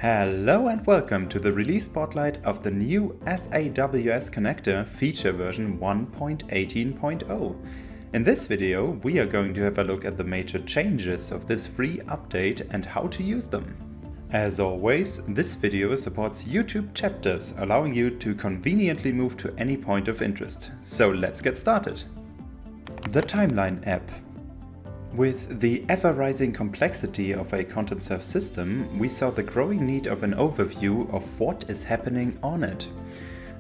Hello and welcome to the release spotlight of the new SAWS connector feature version 1.18.0. In this video, we are going to have a look at the major changes of this free update and how to use them. As always, this video supports YouTube chapters, allowing you to conveniently move to any point of interest. So let's get started. The Timeline app. With the ever-rising complexity of a content surf system, we saw the growing need of an overview of what is happening on it.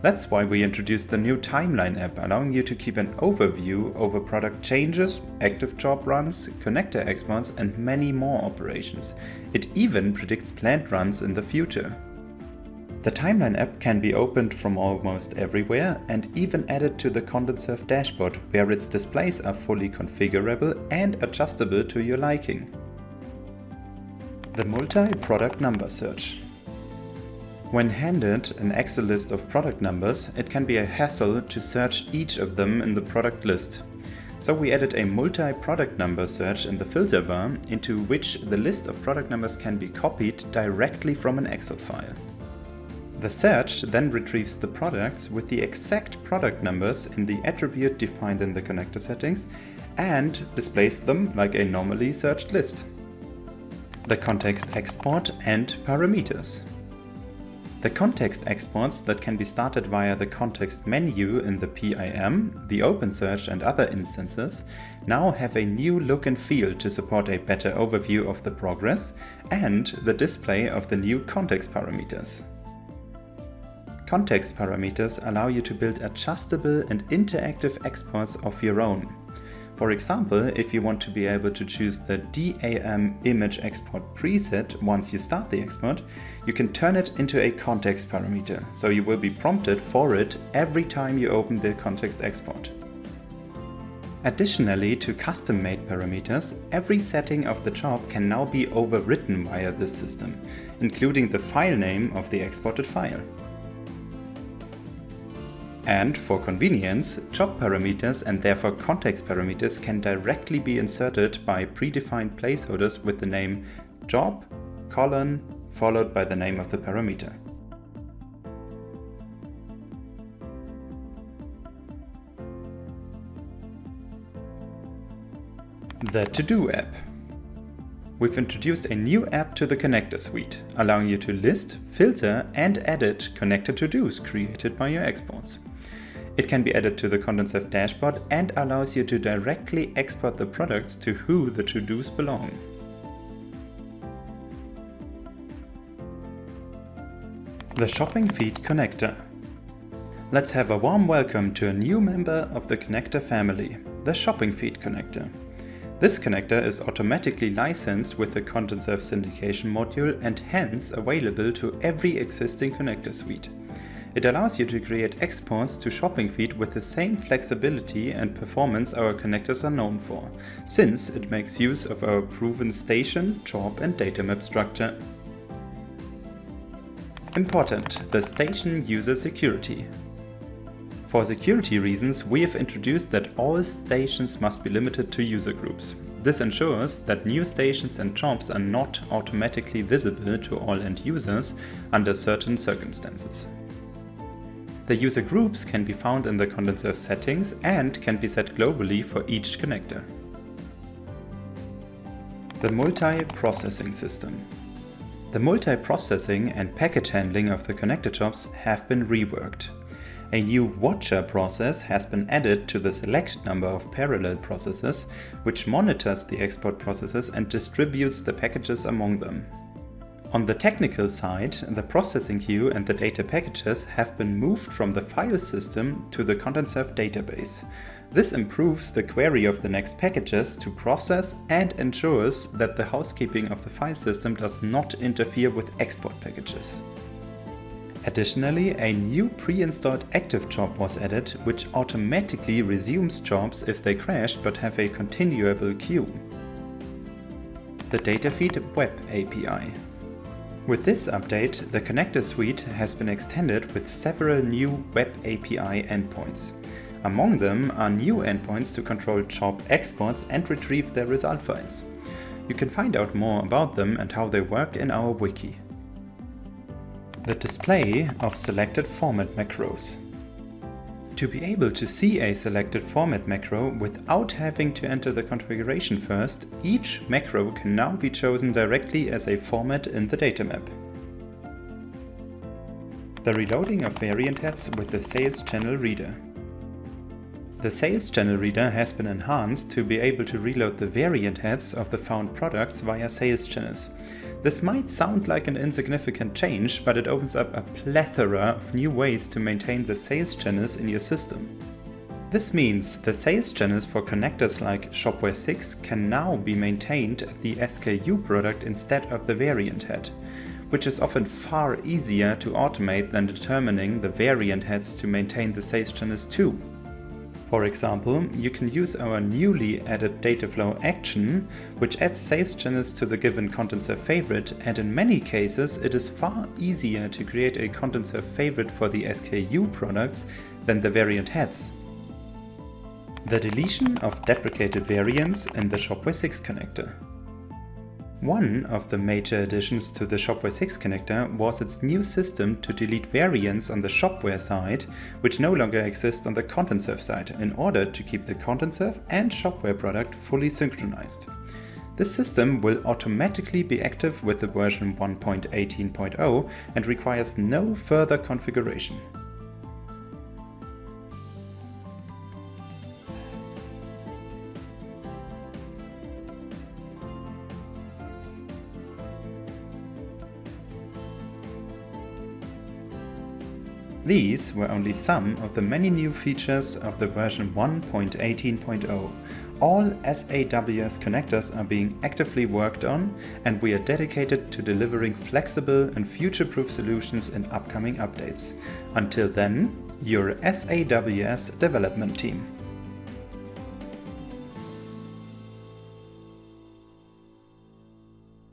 That's why we introduced the new Timeline app, allowing you to keep an overview over product changes, active job runs, connector exports, and many more operations. It even predicts planned runs in the future. The Timeline app can be opened from almost everywhere and even added to the Content Surf dashboard, where its displays are fully configurable and adjustable to your liking. The multi-product number search. When handed an Excel list of product numbers, it can be a hassle to search each of them in the product list. So we added a multi-product number search in the filter bar, into which the list of product numbers can be copied directly from an Excel file. The search then retrieves the products with the exact product numbers in the attribute defined in the connector settings and displays them like a normally searched list. The context export and parameters. The context exports that can be started via the context menu in the PIM, the OpenSearch and other instances now have a new look and feel to support a better overview of the progress and the display of the new context parameters. Context parameters allow you to build adjustable and interactive exports of your own. For example, if you want to be able to choose the DAM image export preset once you start the export, you can turn it into a context parameter, so you will be prompted for it every time you open the context export. Additionally to custom-made parameters, every setting of the job can now be overwritten via this system, including the file name of the exported file. And for convenience, job parameters and therefore context parameters can directly be inserted by predefined placeholders with the name job, followed by the name of the parameter. The To-Do app. We've introduced a new app to the connector suite, allowing you to list, filter and edit connector to-dos created by your exports. It can be added to the Content Surf dashboard and allows you to directly export the products to who the to-dos belong. The Shoppingfeed Connector. Let's have a warm welcome to a new member of the connector family, the Shoppingfeed Connector. This connector is automatically licensed with the Content Surf syndication module and hence available to every existing connector suite. It allows you to create exports to Shoppingfeed with the same flexibility and performance our connectors are known for, since it makes use of our proven station, job and data map structure. Important: the station user security. For security reasons, we have introduced that all stations must be limited to user groups. This ensures that new stations and jobs are not automatically visible to all end users under certain circumstances. The user groups can be found in the Content Surf settings and can be set globally for each connector. The multi-processing system. The multi-processing and package handling of the connector jobs have been reworked. A new watcher process has been added to the select number of parallel processes, which monitors the export processes and distributes the packages among them. On the technical side, the processing queue and the data packages have been moved from the file system to the Content Surf database. This improves the query of the next packages to process and ensures that the housekeeping of the file system does not interfere with export packages. Additionally, a new pre-installed active job was added, which automatically resumes jobs if they crash but have a continuable queue. The Datafeed Web API. With this update, the connector suite has been extended with several new Web API endpoints. Among them are new endpoints to control job exports and retrieve their result files. You can find out more about them and how they work in our wiki. The display of selected format macros. To be able to see a selected format macro without having to enter the configuration first, each macro can now be chosen directly as a format in the data map. The reloading of variant heads with the sales channel reader. The sales channel reader has been enhanced to be able to reload the variant heads of the found products via sales channels. This might sound like an insignificant change, but it opens up a plethora of new ways to maintain the sales channels in your system. This means the sales channels for connectors like Shopware 6 can now be maintained at the SKU product instead of the variant head, which is often far easier to automate than determining the variant heads to maintain the sales channels too. For example, you can use our newly added Dataflow action, which adds sales channels to the given content serve favorite, and in many cases it is far easier to create a content serve favorite for the SKU products than the variant heads. The deletion of deprecated variants in the Shopware 6 connector. One of the major additions to the Shopware 6 connector was its new system to delete variants on the Shopware side, which no longer exist on the content serve side, in order to keep the content serve and Shopware product fully synchronized. This system will automatically be active with the version 1.18.0 and requires no further configuration. These were only some of the many new features of the version 1.18.0. All SAWS connectors are being actively worked on, and we are dedicated to delivering flexible and future-proof solutions in upcoming updates. Until then, your SAWS development team.